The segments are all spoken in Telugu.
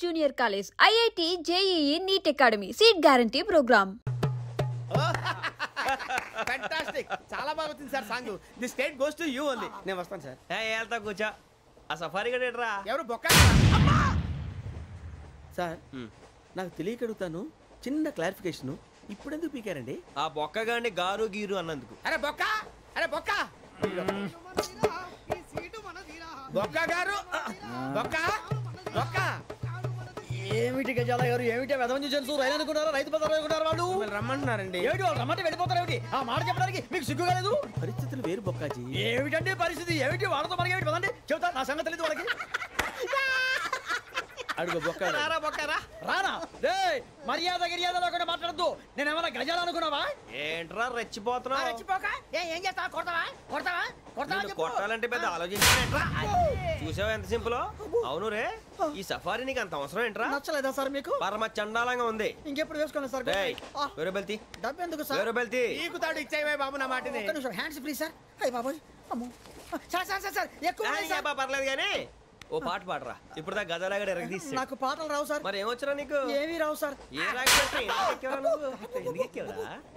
Junior college, IIT, JEE, NEET academy, seat guarantee programme. Fantastic, చాలా బాగా వచ్చింది sir song. The state goes to you only. నేను వస్తాను సార్. వెళ్తా కూర్చో. ఆ సఫారీ గడేట్రా ఎవరు బొక్క సార్? నాకు తెలియక అడుగుతాను, చిన్న క్లారిఫికేషన్. ఇప్పుడు ఎందుకు పీకారండి? ఆ బొక్కగాండి గారు గీరు అన్నందుకు. అరే బొక్క, అరే బొక్క, బొక్క గారు, బొక్క బొక్క. ఏమిటి గజాల గారు, ఏమిటి వెదవని జంతువు రైలు అనుకున్నారా, రైతు బజార్ అనుకున్నారు వాళ్ళు? రమ్మంటున్నారండి. ఏమిటి వాళ్ళు రమ్మంటే వెళ్ళిపోతారు? ఏమిటి ఆ మాట చెప్పడానికి మీకు సిగ్గు కాలేదు? పరిస్థితులు వేరు బొక్కాజీ. ఏమిటంటే పరిస్థితి? ఏమిటి వాళ్ళతో మనకి ఏమిటి పదండి చెబుతా, నా సంగతి తెలియదు వాళ్ళకి. అడుగు బొక్క. రారా బొక్కరా. రానా రే, మర్యాద గిర్యాద లేకుండా మాట్లాడద్దు. నేను ఏమైనా గజాలు అనుకున్నావా? ఏంట్రా రెచ్చిపోతున్నావు? రెచ్చిపోక ఏం చేస్తావా? కొడతావా కొడతావా కొడతావా? కొట్టాలంటే పెద్ద ఆలోచించానేట్రా. చూసావా ఎంత సింపుల్? అవును రే, ఈ సఫారీ నీకు అంత అవసరం ఏంట్రా? నచ్చలేదా సార్ మీకు? పరమ చండాలంగా ఉంది. ఇంకెప్పుడు వేసుకోండి సార్. వేరే బెల్తి, డబ్బు ఎందుకు సార్? వేరే బెల్తి. నీకు తాడు ఇచ్చాయి బాబు నా మాటని. Hands free sir. అయ్యి బాబోయ్, అమ్మో సార్ సార్ సార్ సార్ ఎక్కువ పర్లేదు కానీ ఓ పాట పాడరా. ఇప్పుడు దా గదలాగడ ఎరగ తీసి. నాకు పాటలు రావు సార్. మరి ఏమొచ్చరా నీకు? ఏమీ రావు సార్. ఏ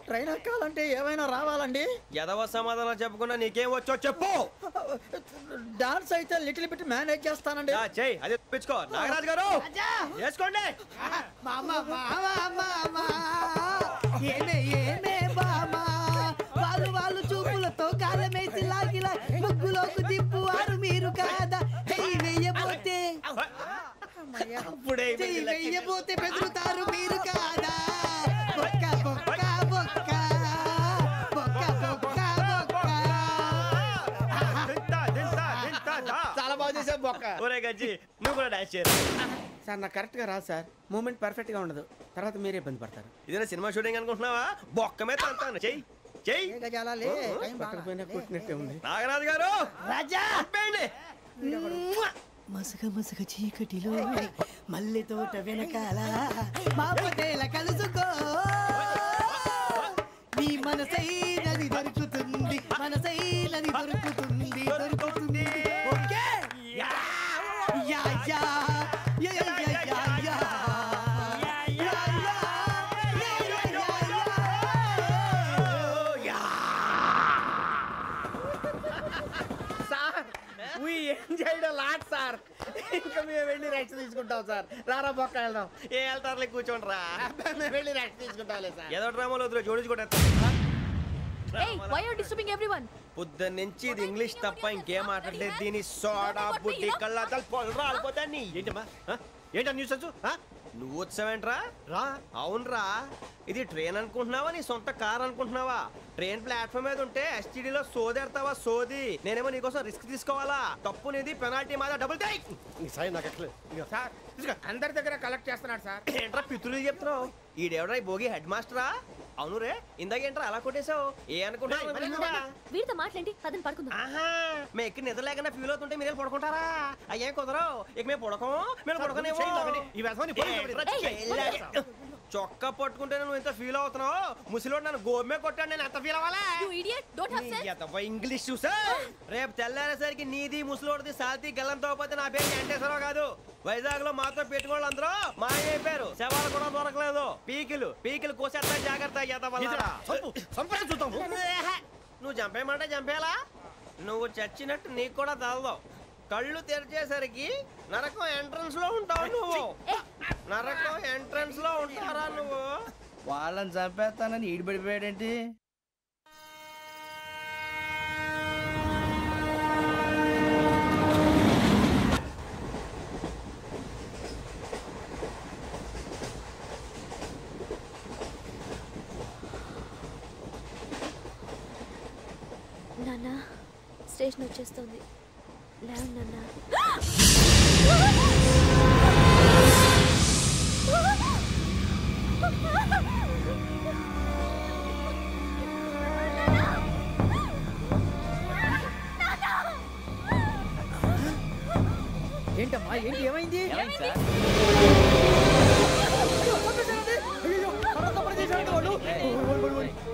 ట్రైన్ ఎక్కాలంటే ఏమైనా రావాలండి. ఎదవ సమాధానం చెప్పకుండా నీకేం వచ్చో చెప్పు. డాన్స్ అయితే లిటిల్ బిట్ మేనేజ్ చేస్తానండి. చెయ్యి, అది తెప్పించుకో. నాగరాజు గారు వేసుకోండి. వాళ్ళు చూపులతో కాలమేసి లాగిలా ముగ్గులోకి తిప్పువారు మీరు కాదా? వెయ్యబోతే బెదురుతారు మీరు కాదా? బొక్క బొక్క బొక్క బొక్క బొక్క బొక్క. చాలా బాగా చేసావు బొక్క. ఒరే గజ్జి, నువ్వు కూడా డాన్స్ చేయరు సార్. నాకు కరెక్ట్ గా రాదు సార్. మూమెంట్ పర్ఫెక్ట్ గా ఉండదు, తర్వాత మీరే ఇబ్బంది పడతారు. ఇదేనా సినిమా షూటింగ్ అనుకుంటున్నావా? బొక్క మీద అంటాను. చెయ్యి చెయ్యి. కొట్టినట్టే ఉంది. నాగరాజు గారు రాజా చెప్పండి. మసగ మసగ చీకటిలో మల్లె తోట వెనకాల మా పటేల కలుసుకో. నీ మనసైనది దొరుకుతుంది, మనసైనది దొరుకుతుంది, దొరుకుతుంది. Okay yeah yeah yeah yeah yeah yeah. Sir ఇంకా మేము వెళ్ళి రెస్ట్ తీసుకుంటాం సార్. రారా బొక్క వెళ్దాం. ఏ వెళ్తారులే, కూర్చోండి రా. మేము వెళ్ళి రెస్ట్ తీసుకుంటాంలే సార్. ఏదో డ్రామాలో వద్దు, జోడించుకుంటా. పొద్దున్న నుంచి ఇది ఇంగ్లీష్ తప్ప ఇంకేం మాట్లాడలేదు. దీని సోడా బుడ్డి కళ్ళ పొలరా అలిపోతా. నీ ఏంటమ్మా ఏంటా న్యూస్ వచ్చు? నువ్వు వచ్చావేంట్రా? రా. అవునరా, ఇది ట్రైన్ అనుకుంటున్నావా, నీ సొంత కార్ అనుకుంటున్నావా? ట్రైన్ ప్లాట్ఫామ్ మీద ఉంటే ఎస్టీడీలో సోదేడతావా? సోది. నేనేమో నీకోసం రిస్క్ తీసుకోవాలా? తప్పు నీది, పెనాల్టీ మాదా, డబుల్ టై. సార్ అందరి దగ్గర కలెక్ట్ చేస్తున్నాడు సార్. ఏంట్రా పితులు చెప్తున్నావు? ఈడెవడ్రా ఈ భోగి హెడ్ మాస్టరా? అవును రే, ఇందాకేంట్రా అలా కొట్టేశావు? ఏ అనుకుంటున్నావు? వీరితో మాట్లాడి పదని పడుకుందాం. ఆహా, మేము ఎక్కడ నిద్ర లేకుండా ఫీల్ అవుతుంటే మీరు పడుకుంటారా? అయ్యేం కుదరవు. ఇక మేము పడకం, మేము పడకనేమో. చొక్కా పట్టుకుంటే నువ్వు ఎంత ఫీల్ అవుతున్నావు? ముసలివాడు నన్ను గోమే కొట్టాడు, నేను ఎంత ఫీల్ అవ్వాలా? ఇంగ్లీష్ చూసా. రేపు తెల్లారేసరికి నీది ముసలివాడిది సాల్తీ గల్లంతో పోతే నా పేరు వెంకటేశ్వరరావు కాదు. వైజాగ్ లో మాత్రం పెట్టుకోళ్ళు అందరూ మాయమైపోయారు. శవాలు కూడా దొరకలేదు. పీకిలు కోసేస్తా, జాగ్రత్త. నువ్వు చంపేయమంటే చంపేలా? నువ్వు చచ్చినట్టు నీకు కూడా తగదు. కళ్ళు తెరిచేసరికి నరకం ఎంట్రన్స్ లో ఉంటావు నువ్వు. నరకం ఎంట్రన్స్ లో ఉంటారా నువ్వు? వాళ్ళని చంపేస్తానని ఈడిపడిపోయాడేంటి? నాన్న, స్టేషన్ వచ్చేస్తుంది. లేవు నాన్న. ఏంటమ్మా, ఏంటి, ఏమైంది?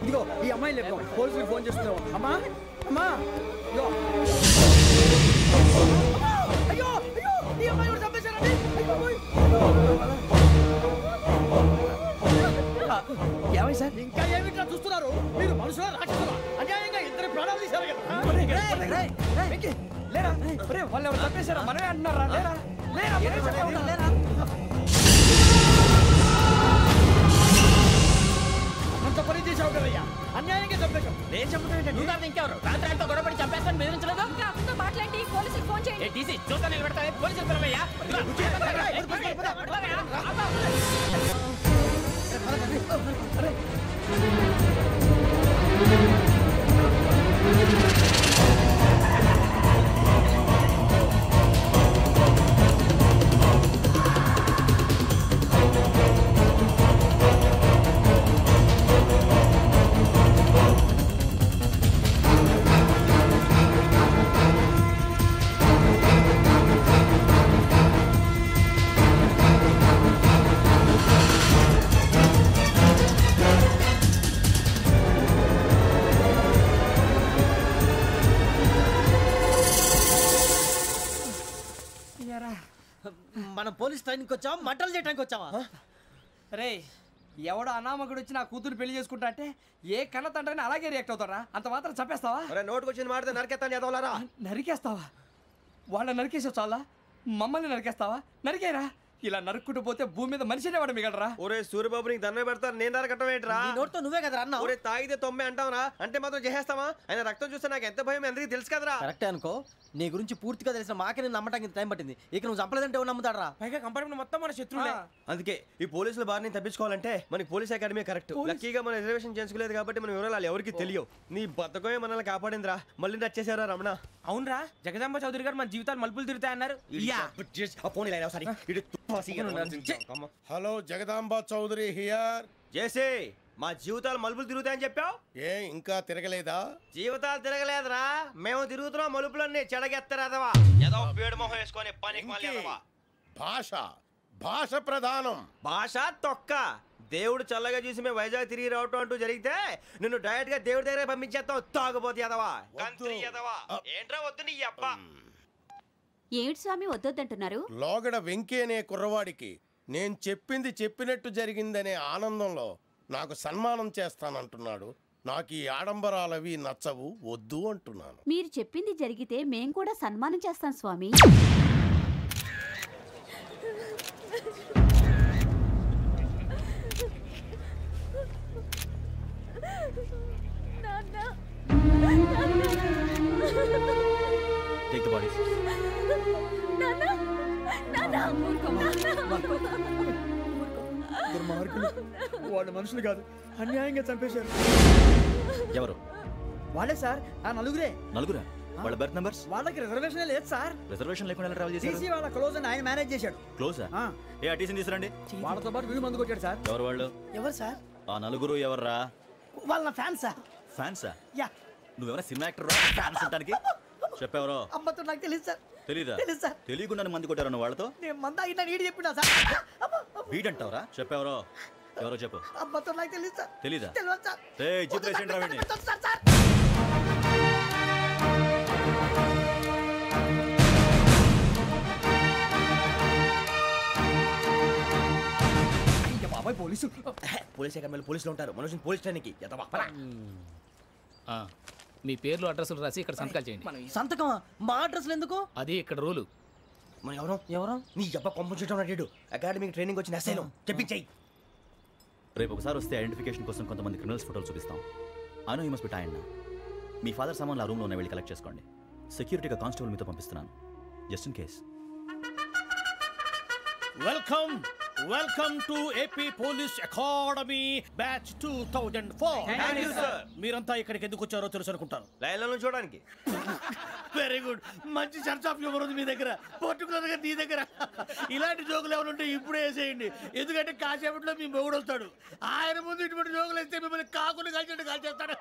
ఇదిగో ఈ అమ్మాయి లేదు, పోలీసులకు ఫోన్ చేస్తున్నావు. అమ్మా అమ్మా, అయ్యో అయ్యో, ఈ అమ్మాయి కూడా చంపేశారండి. సార్ ఇంకా ఏమిట్లా చూస్తున్నారు? మీరు మనుషుల రాక్షసులా? అన్యాయంగా ఇద్దరు ప్రాణాలు తీశారు కదా. లేరా వాళ్ళు ఎవరు చంపేశారా? మనమే అంటున్నారా? లేరా లేరా అంత పని చేసావు కదయ్యా, అన్యాయంగా చంపేశావు. నేను చెప్పడం నువ్వు కాదు ఇంకెవరు? రాత్రి ఆయనతో గొడవపడి చంపేస్తాను బెదిరించలేదు. ఇంకా అతనితో మాట్లాడి పోలీసులకు ఫోన్ చేయండి. టీసీ చూస్తా నిలబెడతావే, పోలీసులు పిలవయ్యా. మనం పోలీస్ ట్రైనింగ్కి వచ్చావా, మంటలు చేయడానికి వచ్చావా? రే ఎవడో అనామకుడు వచ్చి నా కూతురు పెళ్లి చేసుకుంటా అంటే ఏ కన్న తండ్రిని అలాగే రియాక్ట్ అవుతారా? అంత మాత్రం చంపేస్తావా? నోటుకు వచ్చింది మాడితే నరికేస్తాను చదవాలరా. నరికేస్తావా? వాళ్ళని నరికేసావు చాలా, మమ్మల్ని నరికేస్తావా? నరికేరా. ఇలా నరుక్కుంటూ పోతే భూమి మీద మనిషినే వాడు మిగలరా. ఒరే సూర్యబాబు నీకు దండ పెడతాను, నేను నరకటం ఏంట్రా? నీ నోటితో నువ్వే కదా అన్నావు. ఒరే తాగితే తొమ్మే అంటావరా? అంటే మాత్రం చేసేస్తావా? ఆయన రక్తం చూస్తే నాకు ఎంత భయం అందరికీ తెలుసు కదరా. కరెక్టే అనుకో, నీ గురించి పూర్తిగా తెలిసిన మాకే నేను నమ్మటానికి ఇంత టైం పట్టింది. ఇక నువ్వు చంపలేదంటే ఎవరు నమ్ముతాడరా? పైగా కంపార్ట్మెంట్ మొత్తం మన శత్రువులే. అందుకే ఈ పోలీసుల బారిని తప్పించుకోవాలంటే మనకి పోలీస్ అకాడమీ కరెక్ట్. లక్కీగా మన రిజర్వేషన్ చేసుకోలేదు కాబట్టి మన వివరాలు ఎవరికి తెలియవు. నీ బతకమే మనల్ని కాపాడిందిరా. మళ్ళీ నచ్చేసారా రమణ? అవునరా, జగదాంబ చౌదరి గారు మన జీవితాలు మలుపులు తిరుగుతాయన్నారు. Hello Jagadamba Chowdary here. చేసే మా జీవితాలు మలుపులు తిరుగుతాయని చెప్పావు. ఏ ఇంకా తిరగలేదా? జీవితాలు తిరగలేదురా, మేము తిరుగుతున్నాం మలుపులన్నీ. చెడగెత్తరాదవా ఏదో పేడు మొహం వేసుకొని పనికి మాలేదవా. భాష ప్రధానం. భాష తొక్క. దేవుడు చల్లగా చూసి మేము వైజాగ్ తిరిగి రావటం అంటూ జరిగితే నిన్ను డైరెక్ట్ గా దేవుడి దగ్గర పంపించేస్తావు. తాగబోతు ఎదవా, కంత్రి ఎదవా. ఏంట్రా వద్దు నీ అబ్బా. ఏమిటి స్వామి వద్దొద్దంటున్నారు? లోగడ వెంకీ అనే కుర్రవాడికి నేను చెప్పింది చెప్పినట్టు జరిగిందనే ఆనందంలో నాకు సన్మానం చేస్తానంటున్నాడు. నాకు ఈ ఆడంబరాలవి నచ్చవు, వద్దు అంటున్నాను. మీరు చెప్పింది జరిగితే మేం కూడా సన్మానం చేస్తాం స్వామి. Take the bodies. వాళ్ళు మనుషులు కాదు, అన్యాయంగా చంపేశారు. ఎవరు? వాళ్ళే సార్, ఆ నలుగురే. నలుగురా? వాళ్ళ బర్త్ నంబర్స్? వాళ్ళకి రిజర్వేషన్ లేదు సార్. రిజర్వేషన్ లేకుండా ఎలా ట్రావెల్ చేశారు? టీసీ వాళ్ళ క్లోజ్ అని ఆయన మేనేజ్ చేశాడు. క్లోజా? ఏ ఆ టీసీని తీసుకురండి. వాళ్ళతో పాటు వీళ్ళు మందు కొట్టాడు సార్. ఎవరు వాళ్ళు? ఎవరు సార్? ఆ నలుగురు ఎవర్రా? వాళ్ళ ఫ్యాన్స్ సార్. ఫ్యాన్సా? యా. నువ్వెవరా సినిమా యాక్టర్ ఫ్యాన్స్ అంటానికి? చెప్పెవరో? అమ్మతో నాకు తెలియదు సార్. తెలీదా? తెలుసు సార్. తెలియకుండా మంది కొట్టారు వాళ్ళతో? నేను మంద అయినా నీడి చెప్పినా సార్. వీడంటావరా? చెప్పెవరో? ఎవరో చెప్పు. అమ్మతో నాకు తెలియదు సార్. తెలీదా? తెలియదు సార్. జీప్ రేషన్ రావండి. Sir sir. బాబాయ్ పోలీసు. పోలీస్ అకాడమీలో పోలీసులు ఉంటారు. మనుషులు పోలీస్ ట్రైనింగ్కి ఎదవా. మీ పేర్లు అడ్రస్లు రాసి ఇక్కడ సంతకాలు చేయండి. సంతకమా? మా అడ్రస్లు ఎందుకు? అది ఇక్కడ రూలు. మనం ఎవరో నీ అబ్బా పంపించడం అడిగాడు. అకాడమిక్ ట్రైనింగ్ వచ్చిన అసైలం చెప్పించాయి. రేపు ఒకసారి వస్తే ఐడెంటిఫికేషన్ కోసం కొంతమంది క్రిమినల్స్ ఫోటోలు చూపిస్తాం. I know you must be tired now. Me father సామాన్లు ఆ రూమ్లో ఉన్న వెళ్ళి కలెక్ట్ చేసుకోండి. సెక్యూరిటీగా కానిస్టేబుల్ మీతో పంపిస్తున్నాను, just in case. Welcome to AP police academy batch 2004. మీరంతా ఇక్కడికి ఎందుకు వచ్చారో తెలుసు అనుకుంటాను. లైన్లను చూడడానికి. వెరీ గుడ్, మంచి సెన్స్ ఆఫ్ హ్యూమర్ ఉంది మీ దగ్గర, పర్టికులర్ గా నీ దగ్గర. ఇలాంటి జోకులు ఏమైనా ఉంటే ఇప్పుడే వేసేయండి, ఎందుకంటే కాసేపట్లో మీ మొగుడు వస్తాడు. ఆయన ముందు ఇటువంటి జోకులు వేస్తే మిమ్మల్ని కాకుని కాల్చేట్టు కాల్చేస్తాడు.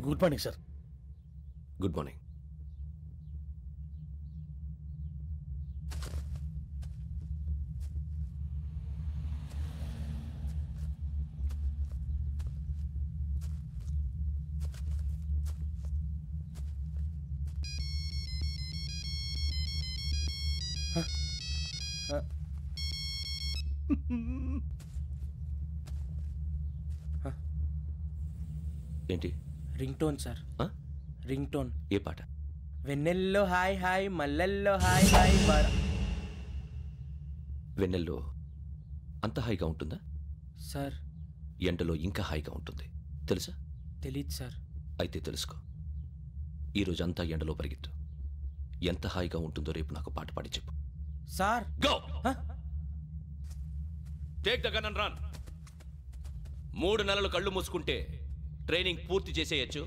Good morning sir. Good morning. ఏంటి? Ring tone sir. Ring tone. ఏ పాట? వెన్నెల్లో హాయ్ హాయ్ మల్లెల్లో హాయ్ హాయ్ వెన్నెల్లో అంత హాయిగా ఉంటుందా సార్? ఎండలో ఇంకా హాయిగా ఉంటుంది తెలుసా? తెలీదు సార్. అయితే తెలుసుకో. ఈరోజు అంతా ఎండలో పరిగెత్తు. ఎంత హాయిగా ఉంటుందో రేపు నాకు పాట పాడి చెప్పు. Sir go. Take the gun and run. 3 నెలలు కళ్ళు మూసుకుంటే ట్రైనింగ్ పూర్తి చేసేయచ్చు,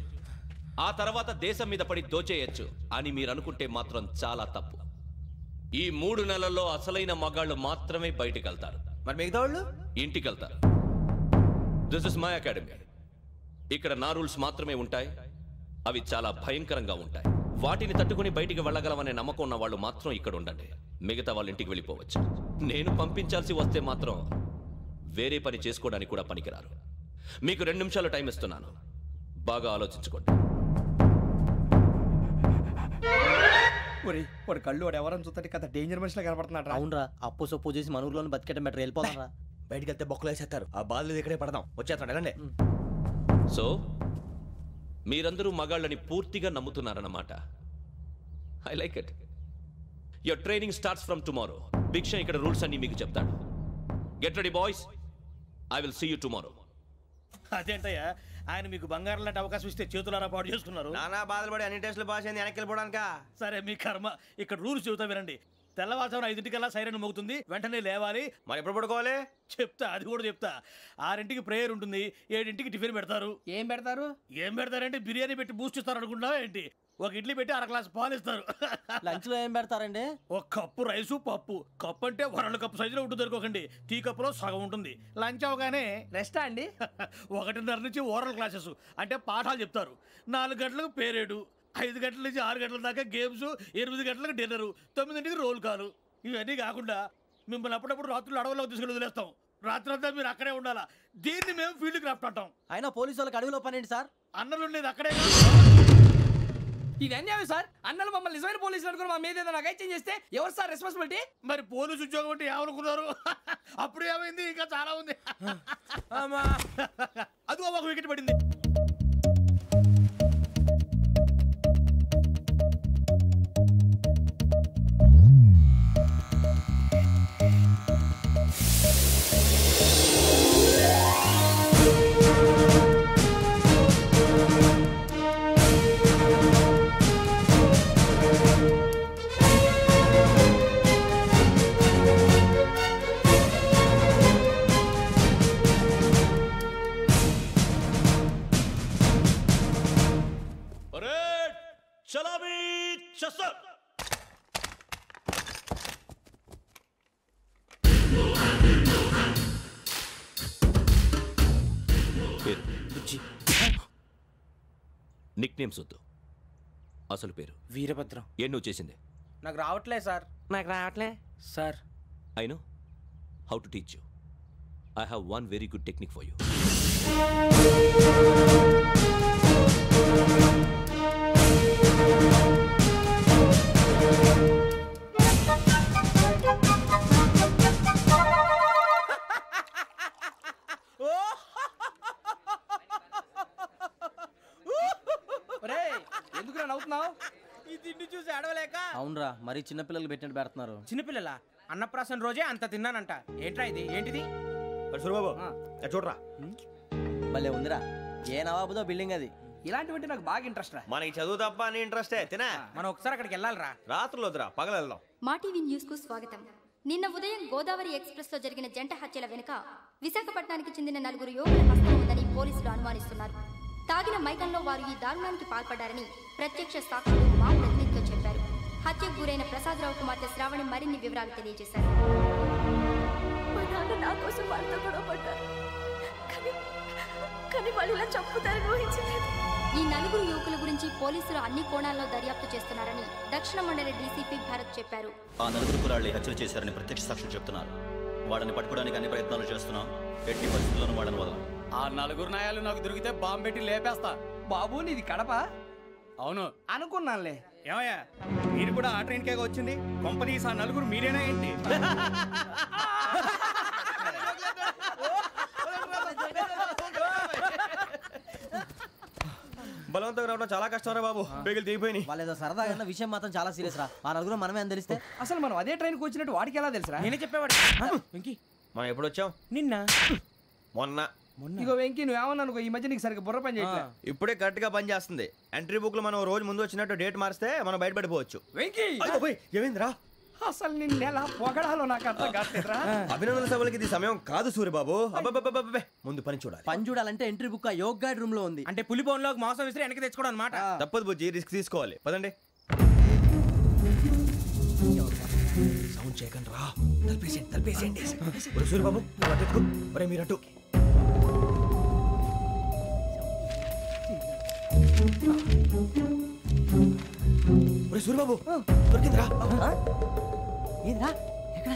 ఆ తర్వాత దేశం మీద పడి దోచేయచ్చు అని మీరు అనుకుంటే మాత్రం చాలా తప్పు. ఈ 3 నెలల్లో అసలైన మగాళ్ళు మాత్రమే బయటికి వెళ్తారు. మరి మిగతా వాళ్ళు ఇంటికి వెళ్తారు. This is my academy. ఇక్కడ నా రూల్స్ మాత్రమే ఉంటాయి. అవి చాలా భయంకరంగా ఉంటాయి. వాటిని తట్టుకుని బయటికి వెళ్ళగలమనే నమ్మకం ఉన్న వాళ్ళు మాత్రం ఇక్కడ ఉండండి. మిగతా వాళ్ళు ఇంటికి వెళ్ళిపోవచ్చు. నేను పంపించాల్సి వస్తే మాత్రం వేరే పని చేసుకోవడానికి కూడా పనికిరారు. మీకు 2 నిమిషాలు టైం ఇస్తున్నాను, బాగా ఆలోచించుకోండి. వాడు కళ్ళు వాడు ఎవరని చూస్తే కదా డేంజర్ మనిషిలో కనపడుతున్నాడు. అవునరా, అప్పు సొప్పు చేసి మన ఊర్లో బతికేట బెటర్ వెళ్ళిపోతారా? బయటికి వెళ్తే బొక్కలు వేసేస్తారు. ఆ బాధలు ఇక్కడే పడదాం. వచ్చేస్తాడు వెళ్ళండి. సో మీరందరూ మగాళ్ళని పూర్తిగా నమ్ముతున్నారన్నమాట. I like it. Your training starts from tomorrow. Bhiksha ఇక్కడ రూల్స్ అన్ని మీకు చెప్తాడు. Get ready boys, I will see you tomorrow. అదేంటయ్యా, ఆయన మీకు బంగారం లాంటి అవకాశం ఇస్తే చేతులారా పాటు చేసుకున్నారు. నానా బాధలు పడి అన్ని టెస్టులు పాస్ అయింది, వెనక్కి వెళ్ళిపోవడానికా? సరే మీ కర్మ. ఇక్కడ రూల్స్ చెబుతా వినండి. తెల్లవారుజామున 5ంటికల్లా సైరన్ మోగుతుంది, వెంటనే లేవాలి. మరి ఎప్పుడు పడుకోవాలి? చెప్తా, అది కూడా చెప్తా. 6ంటికి ప్రేయర్ ఉంటుంది, 7ంటికి టిఫిన్ పెడతారు. ఏం పెడతారు? ఏం పెడతారంటే బిర్యానీ పెట్టి బూస్ట్ ఇస్తారు అనుకుంటున్నావా ఏంటి? ఒక ఇడ్లీ పెట్టి 1/2 గ్లాస్ పాలు ఇస్తారు. లంచ్ లో ఏం పెడతారండి? ఒక కప్పు రైసు పప్పు. కప్పు అంటే 1/2 కప్పు సైజులో ఉంటుంది అనుకోకండి. టీ కప్పులో సగం ఉంటుంది. లంచ్ అవగానే రెస్టా అండి? 1:30 నుంచి ఓరల్ క్లాసెస్ అంటే పాఠాలు చెప్తారు. 4 గంటలకు పేరేడు, 5 గంటల నుంచి 6 గంటల దాకా గేమ్స్, 8 గంటలకు డిన్నరు, 9ంటికి రోల్ కాలు. ఇవన్నీ కాకుండా మిమ్మల్ని అప్పుడప్పుడు రాత్రులు అడవుల్లో తీసుకెళ్ళి వదిలేస్తాం. రాత్రి అంతా మీరు అక్కడే ఉండాలా. దీన్ని మేము ఫీల్డ్ క్రాఫ్ట్ అంటాం. అయినా పోలీసు వాళ్ళకి అడవిలో పని ఏంటి సార్? అన్నలు ఉండేది అక్కడే. ఇది అన్యాయం సార్. అన్నలు మమ్మల్ని నిజమైన పోలీసులు అనుకుని మా మీద ఏదైనా నగైత్యం చేస్తే ఎవరు సార్ రెస్పాన్సిబిలిటీ? మరి పోలీసు ఉద్యోగం అంటే ఏమనుకున్నారు? అప్పుడు ఏమైంది? ఇంకా చాలా ఉంది. అది ఒక వికెట్ పడింది. నిక్ నేమ్స్ వద్దు, అసలు పేరు. వీరభద్రం. ఏం నువ్వు చేసింది? నాకు రావట్లే సార్. నాకు రావట్లే sir. I know how to teach you. I have one very good technique for you. ఎందుకు నవ్వుతున్నావు? ఈ తిండి చూసి అడవలేక. అవునరా, మరీ చిన్నపిల్లలు పెట్టినట్టు పెడుతున్నారు. చిన్నపిల్లల అన్నప్రాసన రోజే అంత తిన్నానంట. ఏంట్రా ఇది? ఏంటిది? సూరిబాబు చూడరా, భలే ఉందిరా. ఏ నవాబుదో బిల్డింగ్ అది. ఇలాంటివంటే నాకు బాగా ఇంట్రెస్ట్ రా. మనకి చదువు తప్ప అని ఇంట్రెస్టే. తినా మనం ఒకసారి అక్కడికి వెళ్ళాలిరా. రాత్రులు వద్దురా, పగలు వెళ్దాం. మా టీవీ న్యూస్ కు స్వాగతం. నిన్న ఉదయం గోదావరి ఎక్స్ప్రెస్ లో జరిగిన జంట హత్యల వెనుక విశాఖపట్నానికి చెందిన 4 యువకుల హస్తం ఉందని పోలీసులు అనుమానిస్తున్నారు. తాగిన మైకంలో వారు ఈ దారుణానికి పాల్పడ్డారని ప్రత్యక్ష సాక్షులు మా ప్రతినిధితో చెప్పారు. హత్యకు గురైన ప్రసాదరావు కుమార్తె శ్రావణి మరిన్ని వివరాలు తెలియజేశారు. మా నాన్న నా కోసం వాళ్ళతో గొడవ పడ్డారు, కానీ వాళ్ళు ఇలా చంపుతారని ఊహించలేదు. ఈ 4 యువకుల గురించి పోలీసులు అన్ని కోణాల్లో దర్యాప్తు చేస్తున్నారని దక్షిణ మండలి డీసీపీ భరత్ చెప్పారు. ఆ 4 కుర్రాళ్ళు హత్యలు చేశారని ప్రత్యక్ష సాక్షులు చెప్తున్నారు. వాళ్ళని పట్టుకోవడానికి అన్ని ప్రయత్నాలు చేస్తున్నాం. ఎట్టి పరిస్థితుల్లోనూ వాళ్ళని వదలం. ఆ 4 నాయాలు నాకు దొరికితే బాంబు పెట్టి లేపేస్తా. బాబు నీది కడప? అవును అనుకున్నానులే. ఏమయ్యా, మీరు కూడా ఆ ట్రైన్ కేగా వచ్చింది? కంపెనీస్ ఆ 4 మీరేనా ఏంటి? బలవంతంగా రావడం చాలా కష్టం రా బాబు. బేగులు దిగిపోయినాయి. వాళ్ళు ఏదో సరదాగా అన్న విషయం మాత్రం చాలా సీరియస్ రా. ఆ నలుగురు మనమే అని తెలిస్తే అసలు మనం అదే ట్రైన్కి వచ్చినట్టు వాడికి ఎలా తెలుసురా? నేనే చెప్పేవాడు. వెంకీ మనం ఎప్పుడు వచ్చాం? నిన్న మొన్న. ఇగో వెంకీ నువ్వేమన్నా అనుకో, ఈ మధ్య నీకు సరిగ్గా బుర్ర పని చేయట్లేదు. ఇప్పుడే కరెక్ట్ గా పని చేస్తుంది. ఎంట్రీ బుక్ లో మనం రోజు ముందు వచ్చినట్టు డేట్ మారిస్తే మనం బయటపడిపోవచ్చు. వెంకీ ఏమైందిరా? అసలు నిన్న ఎలా పొగడాలో నాకు అర్థం కాట్లేదురా. అభినందన సభలకి ఇది సమయం కాదు సూర్యబాబు. అబ్బబ్బబ్బబ్బబ్బే, ముందు పని చూడాలి. పని చూడాలంటే ఎంట్రీ బుక్ యోగ్ గైడ్ రూమ్ లో ఉంది. అంటే పులి బోన్లోకి మాంసం విసిరి వెనక్కి తెచ్చుకోవడం అనమాట. తప్పదు బుజ్జి, రిస్క్ తీసుకోవాలి. పదండి. సౌండ్ చేయకండి రా. తలపేసేయండి. సూర్యబాబు నువ్వు అటు ఎత్తుకో. ఒరే మీరు అటు. ఒరే సూర్యబాబు దొరికిందిరా. ఏంద్రా ఎక్కడ?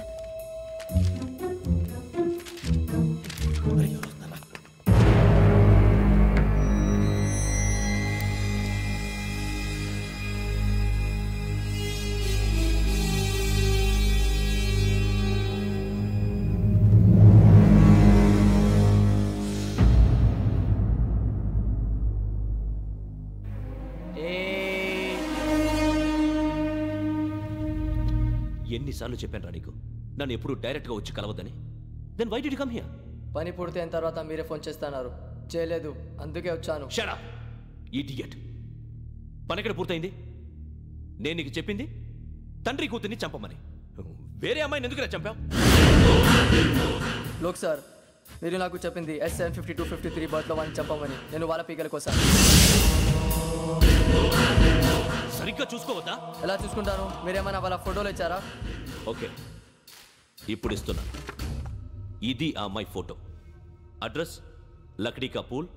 ఎన్నిసార్లు చెప్పాను రా నీకు నన్ను ఎప్పుడు డైరెక్ట్ గా వచ్చి కలవద్దని? Then why did you come here? పని పూర్తయిన తర్వాత మీరే ఫోన్ చేస్తున్నారు. చేయలేదు, అందుకే వచ్చాను. Shut up idiot. పని ఎక్కడ పూర్తయింది? నేను నీకు చెప్పింది తండ్రి కూతుర్ని చంపమని. వేరే అమ్మాయిని ఎందుకు చంపావు? లోక్ సార్, మీరు నాకు చెప్పింది S75253 బర్త్లో వాడిని చంపమని. నేను వాళ్ళ పీకల కోసం. సరిగ్గా చూసుకోవద్దా? ఎలా చూసుకుంటాను? మీరేమైనా వాళ్ళ ఫోటోలు ఇచ్చారా? ఓకే, ఇప్పుడు ఇస్తున్నాను. ఇది ఆ అమ్మాయి ఫోటో. అడ్రస్ లక్డీ కా pool,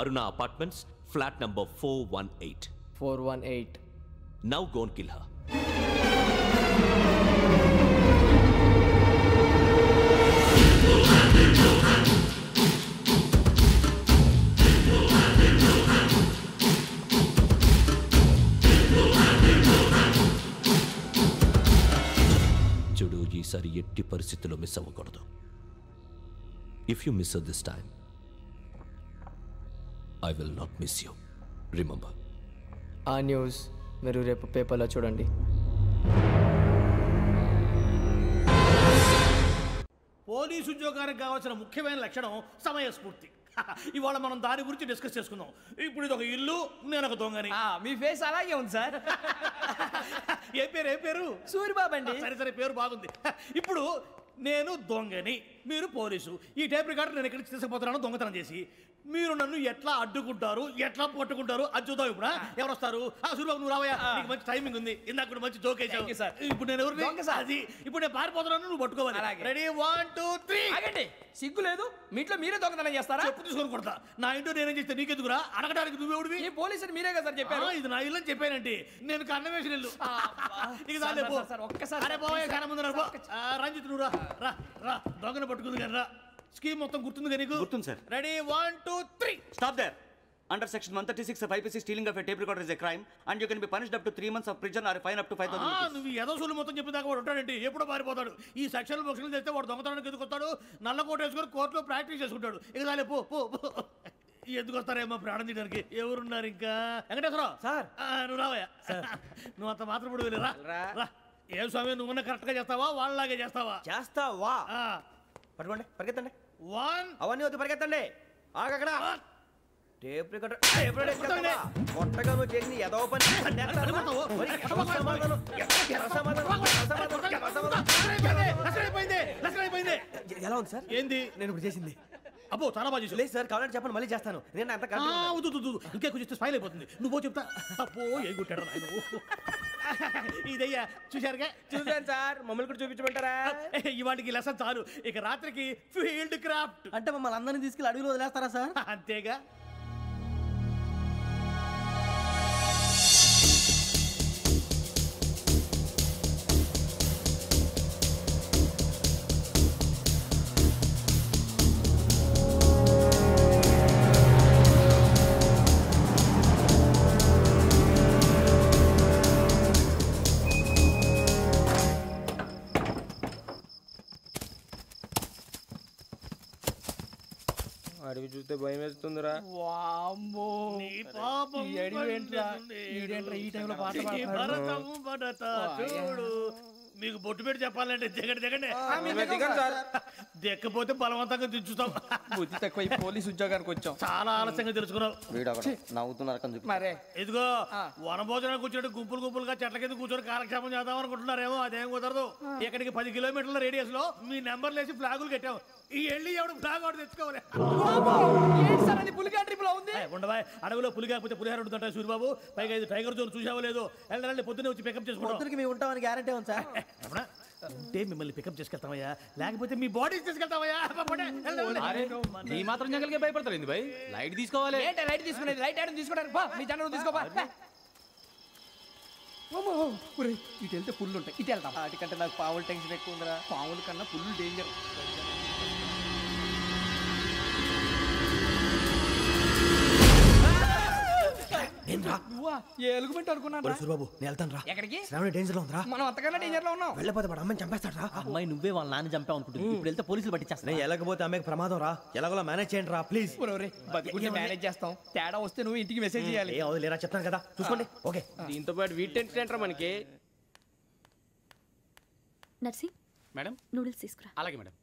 Aruna apartments, flat number 418. 418. Now go and kill her. చూడు, ఈసారి ఎట్టి పరిస్థితుల్లో మిస్ అవ్వకూడదు. If you miss this time I will not miss you. Remember. ఆ న్యూస్ మీరు రేపు పేపర్లో చూడండి. పోలీసు ఉద్యోగానికి కావాల్సిన ముఖ్యమైన లక్షణం సమయస్ఫూర్తి. ఇవాళ మనం దాని గురించి డిస్కస్ చేసుకుందాం. ఇప్పుడు ఇది ఒక ఇల్లు, నేను ఒక దొంగని. మీ ఫేస్ అలాగే ఉంది సార్. ఏ పేరు? సూరిబాబు అండి. సరే పేరు బాగుంది. ఇప్పుడు నేను దొంగని, మీరు పోలీసు. ఈ టైప్ రికార్డు నేను ఎక్కడికి తీసుకుపోతున్నాను దొంగతనం చేసి. మీరు నన్ను ఎట్లా అడ్డుకుంటారు, ఎట్లా పట్టుకుంటారు అది చూద్దాం. ఇప్పుడు ఎవరు వస్తారు? సూరిబాబు నువ్వు రావయ్యా, నీకు మంచి టైమింగ్ ఉంది. ఇందాక కూడా మంచి జోక్ వేసావు. ఇప్పుడు నేను ఎవరు? అది ఇప్పుడు నేను పారిపోతున్నాను, నువ్వు పట్టుకోవాలి. రెడీ 1 2 3. ఆగండి, సిగ్గు లేదు? మీ ఇంట్లో మీరే దొంగతనం చేస్తారా? చెప్పు తీసుకొని కొడతా. నా ఇంట్లో నేనేం చేస్తే నీకెందుకురా? అడగడానికి నువ్వెవడివి? ఈ పోలీసులు మీరే కదా సార్ చెప్పారు. ఇది నా ఇల్లు అని చెప్పానంటే నేను కన్నం వేసిన ఇల్లు. ఒక్కసారి రంజిత్ నువ్వు రా రా, దొంగను పట్టుకుంది కానీ రా. స్కీమ్ మొత్తం గుర్తుంది కానీ నీకు? గుర్తుంది sir. Ready 1 2 3. Stop there. Under section 136 of IPC, stealing of a tape recorder is a crime and you can be punished up to 3 months of prison or a fine up to 5,000 rupees. నువ్వు ఏదో సొల్లు మొత్తం చెప్పేదాకా వాడు ఉంటాడంటే ఎప్పుడో పారిపోతాడు. ఈ సెక్షన్లు బొక్షన్లు చేస్తే వాడు దొంగతనానికి ఎందుకు వస్తాడు? నల్ల కోట వేసుకొని కోర్టులో ప్రాక్టీస్ చేసుకుంటాడు. ఇక చాలే పో పో. ఎందుకు వస్తారేమో ప్రాణం తీయడానికి? ఎవరున్నారు ఇంకా? వెంకటేశ్వరరావు సార్, నువ్వు రావయ్యా. నువ్వు అంత మాత్రం ఇప్పుడు వెళ్ళి రా. ఏం స్వామి, నువ్వున్న కరెక్ట్గా చేస్తావా వాళ్ళలాగే చేస్తావా? చేస్తావా? పట్టుకోండి, పరిగెత్తండి. 1. అవన్నీ వద్దు, పరిగెత్తండి. ఆగక్కడ టేప్ రికార్డర్ కొట్టగా నువ్వు చేసి ఏదో పని. ఎలా ఉంది సార్? ఏంది నేను ఇప్పుడు చేసింది? అబ్బో చాలా బాగా చేసి. లేదు సార్, కావాలంటే చెప్పండి, మళ్ళీ చేస్తాను. నేను అంత ఇంకే కొంచెం స్మైల్ అయిపోతుంది. నువ్వు చెప్తా. అబ్బో ఏం కొట్టాడు ఆయన. ఇదయ్యా చూశారుగా? చూశాను సార్. మమ్మల్ని కూడా చూపించమంటారా? ఇవాటికి లెసన్ చాలు. ఇక రాత్రికి ఫీల్డ్ క్రాఫ్ట్. అంటే మమ్మల్ని అందరినీ తీసుకెళ్ళి అడుగులో వదిలేస్తారా సార్? అంతేగా. అడిగి చూస్తే భయం వేస్తుందిరా. వామ్మో, నీ పాపం ఈ అడివి ఏంట్రా? ఈడేంట్రా ఈ టైంలో పాట ఈ పాడతాడు? భరతము భరత చూడు మీకు బొట్టు పెట్టి చెప్పాలంటే దిగండి దిక్కపోతే బలవంతంగా దించుతాం. బుద్ధి తక్కువ ఈ పోలీస్ ఉద్యోగానికి వచ్చాం. చాలా ఆలస్యంగా తెలుసుకున్నావు. నవ్వుతున్నారు మరే ఇదిగో వనభోజనానికి కూర్చోటి గుంపులుగా చెట్ల కింద కూర్చొని కాలక్షేపం చేద్దాం అనుకుంటున్నారేమో, అదేం కుదరదు. ఇక్కడికి 10 కిలోమీటర్ల రేడియస్ లో మీ నెంబర్లు వేసి ఫ్లాగులు కట్టాం. ఈ వెళ్ళి ఎవడు ఫ్లాగ్ ఒకటి తెచ్చుకోవాలి. ఉండవా అడవిలో పులి కాకపోతే పులిహార ఉంటుంటాయి సూర్యబాబు. పైగా ఇది టైగర్ జోన్ చూసావో లేదో. వెళ్ళాలి పొద్దున్నే వచ్చి పికప్ చేసుకుంటాం. మేము ఉంటామని గ్యారంటీ ఉంది సార్. అంటే మిమ్మల్ని పికప్ చేసుకెళ్తామయ్యా, లేకపోతే మీ బాడీ తీసుకెళ్తామయ్యా. నీ మాత్రం జంగల్కే భయపడతారు ఏంది భయ్? లైట్ తీసుకోవాలి. లైట్ తీసుకునేది లైట్ ఆడని తీసుకోవడానికి బా మీ జనరు తీసుకోబా. ఇటు వెళ్తే పుల్లు ఉంటాయి, ఇటు వెళ్తాం. వాటికంటే నాకు పావులు టెన్షన్ ఎక్కువ ఉందిరా. పాముల కన్నా పుల్లు డేంజర్. ఎలుగుబెట్టి అనుకున్నాను. సూర్యబాబు నేను వెళ్తాను రా. ఎక్కడికి? శ్రావణి డేంజర్ లో ఉందిరా. మనం అంతకన్నా డేంజర్ లో ఉన్నాం. వెళ్ళపోతే వాడు అమ్మని చంపేస్తాడు రా. అమ్మాయి నువ్వే వాళ్ళ నాన్న చంపావు అనుకుంటుంది. ఇప్పుడు వెళ్తే పోలీసులు పట్టించేస్తా. నేను వెళ్ళకపోతే అమ్మకి ప్రమాదం రా. ఎలాగోలా మేనేజ్ చేయండి రా ప్లీజ్. బతికుంటే మేనేజ్ చేస్తాం. తేడా వస్తే నువ్వు ఇంటికి మెసేజ్ చేయాలి. ఏ లేరా చెప్తాను కదా చూసుకోండి. ఓకే దీంతో పాటు వీటి టెంట్ మనకి. నర్సి మేడం నూడిల్స్ తీసుకురా. అలాగే మేడం.